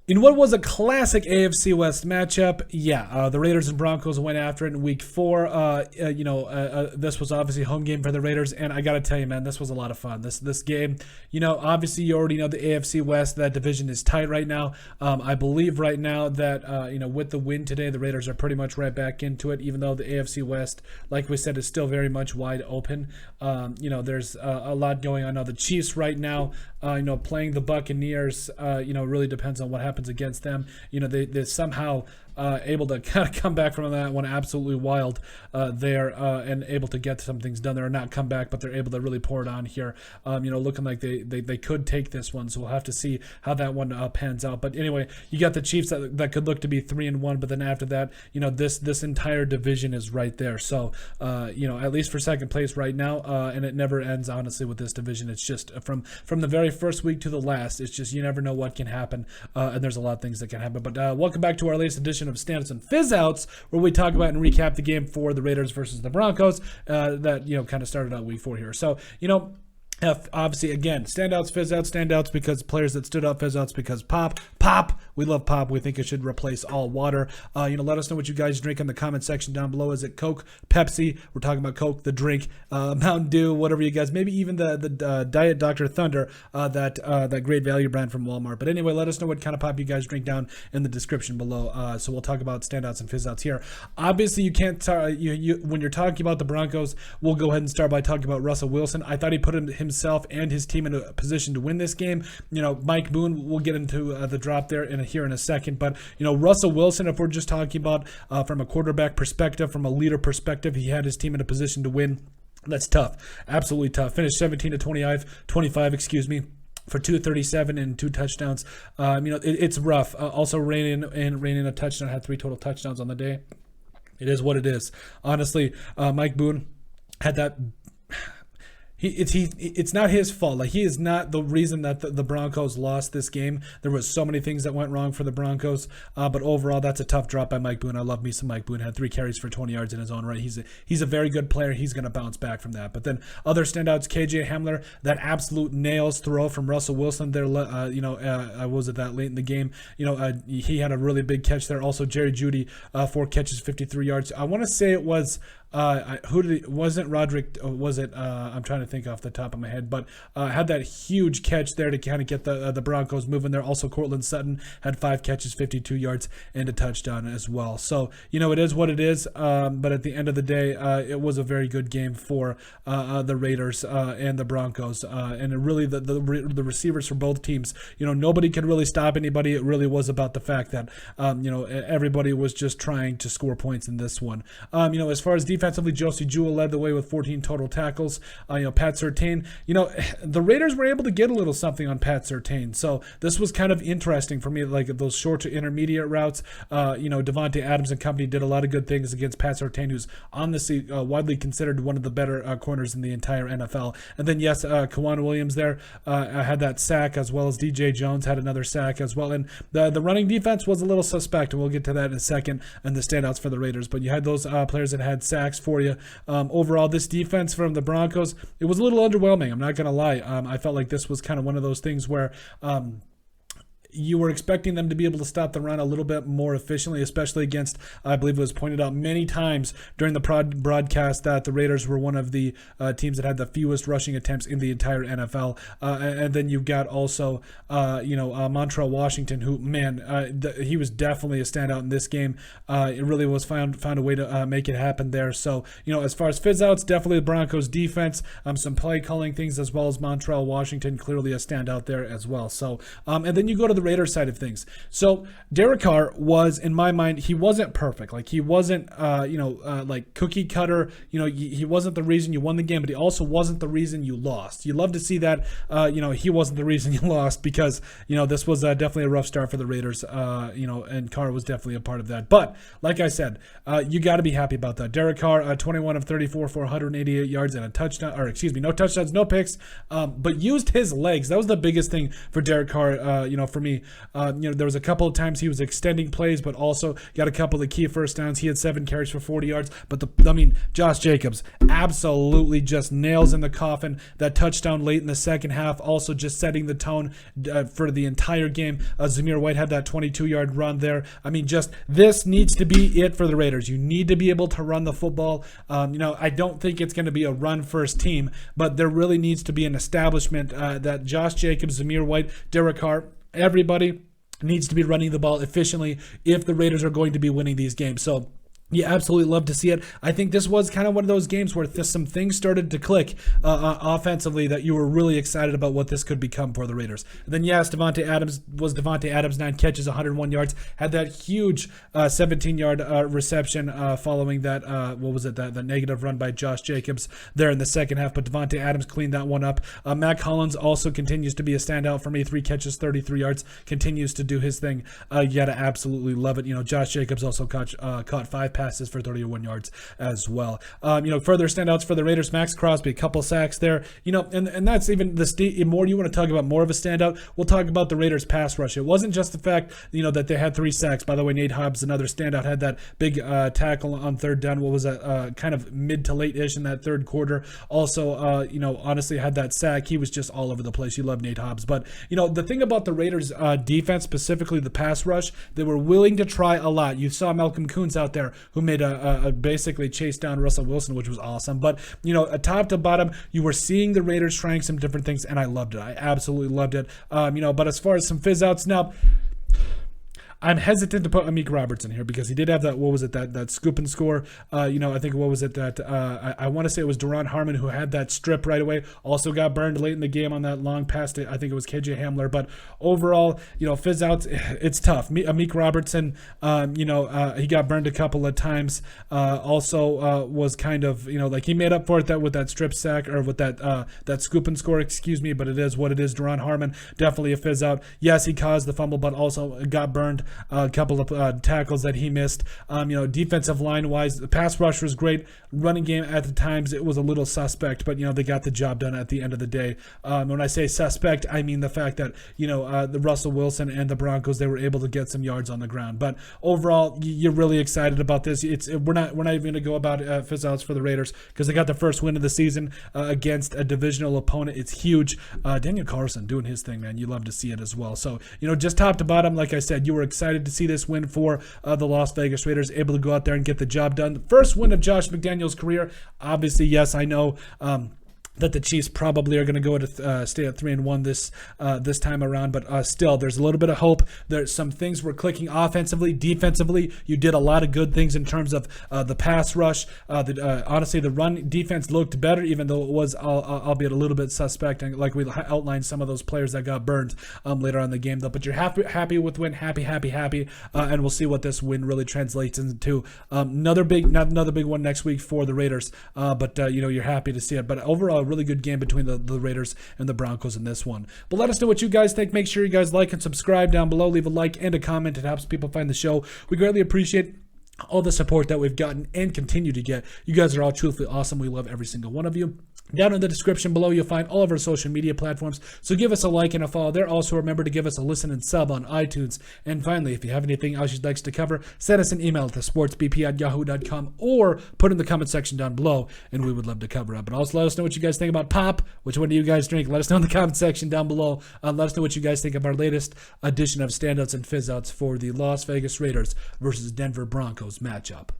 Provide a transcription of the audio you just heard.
In what was a classic AFC West matchup, the Raiders and Broncos went after it in Week 4. This was obviously a home game for the Raiders, and I got to tell you, man, this was a lot of fun. This game, obviously you already know the AFC West, that division is tight right now. I believe right now that, with the win today, the Raiders are pretty much right back into it, even though the AFC West, like we said, is still very much wide open. There's a lot going on now. The Chiefs right now, playing the Buccaneers, really depends on what happens against them. They somehow able to kind of come back from that one absolutely wild there and able to get some things done there, or not come back, but they're able to really pour it on here. Looking like they could take this one, so we'll have to see how that one pans out. But anyway, you got the Chiefs that could look to be 3-1, but then after that, this entire division is right there. So at least for second place right now, and it never ends honestly with this division. It's just from the very first week to the last, it's just you never know what can happen, and there's a lot of things that can happen. But welcome back to our latest edition of Standouts and Fizz Outs, where we talk about and recap the game for the Raiders versus the Broncos that kind of started out Week 4 here. So obviously, again, standouts, fizz outs, standouts because players that stood out, fizz outs because pop. We love pop. We think it should replace all water. Let us know what you guys drink in the comment section down below. Is it Coke, Pepsi? We're talking about Coke, the drink, Mountain Dew, whatever you guys. Maybe even the Diet Dr. Thunder, that great value brand from Walmart. But anyway, let us know what kind of pop you guys drink down in the description below. So we'll talk about standouts and fizz outs here. Obviously, you can't when you're talking about the Broncos, we'll go ahead and start by talking about Russell Wilson. I thought he put himself and his team in a position to win this game. Mike Boone, we'll get into the drop there here in a second, but Russell Wilson, if we're just talking about from a quarterback perspective, from a leader perspective, he had his team in a position to win. That's tough, absolutely tough. Finished 17 to 25, for 237 and 2 touchdowns. It's rough. Also raining a touchdown, had 3 total touchdowns on the day. It is what it is. Honestly, Mike Boone had that. It's not his fault. Like, he is not the reason that the Broncos lost this game. There was so many things that went wrong for the Broncos, but overall, that's a tough drop by Mike Boone. I love me some Mike Boone. Had 3 carries for 20 yards in his own right. He's a very good player. He's going to bounce back from that. But then other standouts, KJ Hamler, that absolute nails throw from Russell Wilson there. Was it that late in the game? He had a really big catch there. Also, Jerry Jeudy, 4 catches, 53 yards. I want to say it was. Wasn't Roderick? Was it? I'm trying to think off the top of my head, but had that huge catch there to kind of get the Broncos moving there. Also, Cortland Sutton had 5 catches, 52 yards, and a touchdown as well. So it is what it is. But at the end of the day, it was a very good game for the Raiders and the Broncos, and it really the receivers for both teams. Nobody could really stop anybody. It really was about the fact that everybody was just trying to score points in this one. As far as defensively, Josie Jewell led the way with 14 total tackles. Pat Surtain, the Raiders were able to get a little something on Pat Surtain. So this was kind of interesting for me, like those short to intermediate routes. Devonte Adams and company did a lot of good things against Pat Surtain, who's honestly widely considered one of the better corners in the entire NFL. And then, yes, Kawana Williams there had that sack, as well as DJ Jones had another sack as well. And the running defense was a little suspect, and we'll get to that in a second, and the standouts for the Raiders. But you had those players that had sacks for you. Overall, this defense from the Broncos, it was a little underwhelming. I'm not going to lie. I felt like this was kind of one of those things where you were expecting them to be able to stop the run a little bit more efficiently, especially against, I believe it was pointed out many times during the broadcast that the Raiders were one of the teams that had the fewest rushing attempts in the entire NFL. And then you've got also, Montreal Washington, who, man, he was definitely a standout in this game. It really was found a way to make it happen there. So, as far as fizz outs, definitely the Broncos defense, some play calling things, as well as Montreal Washington, clearly a standout there as well. So, and then you go to the Raiders side of things. So Derek Carr was, in my mind, he wasn't perfect. Like, he wasn't, like cookie cutter. He wasn't the reason you won the game, but he also wasn't the reason you lost. You love to see that, he wasn't the reason you lost, because, this was definitely a rough start for the Raiders, and Carr was definitely a part of that. But like I said, you got to be happy about that. Derek Carr, 21 of 34 for 188 yards and a touchdown, no touchdowns, no picks, but used his legs. That was the biggest thing for Derek Carr, for me me. There was a couple of times he was extending plays, but also got a couple of key first downs. He had 7 carries for 40 yards. But Josh Jacobs absolutely just nails in the coffin. That touchdown late in the second half, also just setting the tone for the entire game. Zamir White had that 22-yard run there. This needs to be it for the Raiders. You need to be able to run the football. I don't think it's going to be a run-first team, but there really needs to be an establishment that Josh Jacobs, Zamir White, Derek Carr, everybody needs to be running the ball efficiently if the Raiders are going to be winning these games. So you absolutely love to see it. I think this was kind of one of those games where some things started to click offensively that you were really excited about what this could become for the Raiders. And then, yes, Devonte Adams, 9 catches, 101 yards, had that huge 17-yard reception following that, that negative run by Josh Jacobs there in the second half. But Devonte Adams cleaned that one up. Matt Collins also continues to be a standout for me. 3 catches, 33 yards, continues to do his thing. You got to absolutely love it. Josh Jacobs also caught 5 passes for 31 yards as well. Further standouts for the Raiders, Max Crosby, a couple sacks there. And that's even the more you want to talk about more of a standout, we'll talk about the Raiders pass rush. It wasn't just the fact, that they had 3 sacks. By the way, Nate Hobbs, another standout, had that big tackle on third down. What was that? Kind of mid to late-ish in that third quarter. Also, honestly had that sack. He was just all over the place. You love Nate Hobbs. But, the thing about the Raiders defense, specifically the pass rush, they were willing to try a lot. You saw Malcolm Koonce out there who made a basically chased down Russell Wilson, which was awesome. But, top to bottom, you were seeing the Raiders trying some different things, and I loved it. I absolutely loved it. But as far as some fizz outs now, I'm hesitant to put Amik Roberts in here because he did have that, that scoop and score. I think, I want to say it was Harmon who had that strip right away. Also got burned late in the game on that long pass to, I think it was KJ Hamler. But overall, fizz outs, it's tough. Amik Robertson, he got burned a couple of times. Also was kind of, he made up for it with that strip sack or with that scoop and score, but it is what it is. Harmon, definitely a fizz out. Yes, he caused the fumble, but also got burned. A couple of tackles that he missed. Defensive line wise, the pass rush was great. Running game at the times it was a little suspect, but they got the job done at the end of the day. When I say suspect, I mean the fact that the Russell Wilson and the Broncos, they were able to get some yards on the ground. But overall, you're really excited about this. We're not even going to go about fizz outs for the Raiders because they got the first win of the season against a divisional opponent. It's huge. Daniel Carlson doing his thing, man. You love to see it as well. So just top to bottom, like I said, you were excited to see this win for the Las Vegas Raiders, able to go out there and get the job done. The first win of Josh McDaniels' career. Obviously, yes, I know that the Chiefs probably are going to go to stay at 3-1 this time around, but still, there's a little bit of hope. There's some things were clicking offensively, defensively. You did a lot of good things in terms of the pass rush. Honestly, the run defense looked better, even though it was albeit a little bit suspect, and like we outlined some of those players that got burned later on in the game. Though, but you're happy with win, happy, and we'll see what this win really translates into. Another big one next week for the Raiders, but you're happy to see it. But overall, really good game between the Raiders and the Broncos in this one. But let us know what you guys think. Make sure you guys like and subscribe down below. Leave a like and a comment. It helps people find the show. We greatly appreciate all the support that we've gotten and continue to get. You guys are all truthfully awesome. We love every single one of you. Down in the description below, you'll find all of our social media platforms, so give us a like and a follow there. Also, remember to give us a listen and sub on iTunes. And finally, if you have anything else you'd like us to cover, send us an email to sportsbp@yahoo.com or put in the comment section down below, and we would love to cover it. But also, let us know what you guys think about pop. Which one do you guys drink? Let us know in the comment section down below. Let us know what you guys think of our latest edition of Standouts and Fizz Outs for the Las Vegas Raiders versus Denver Broncos matchup.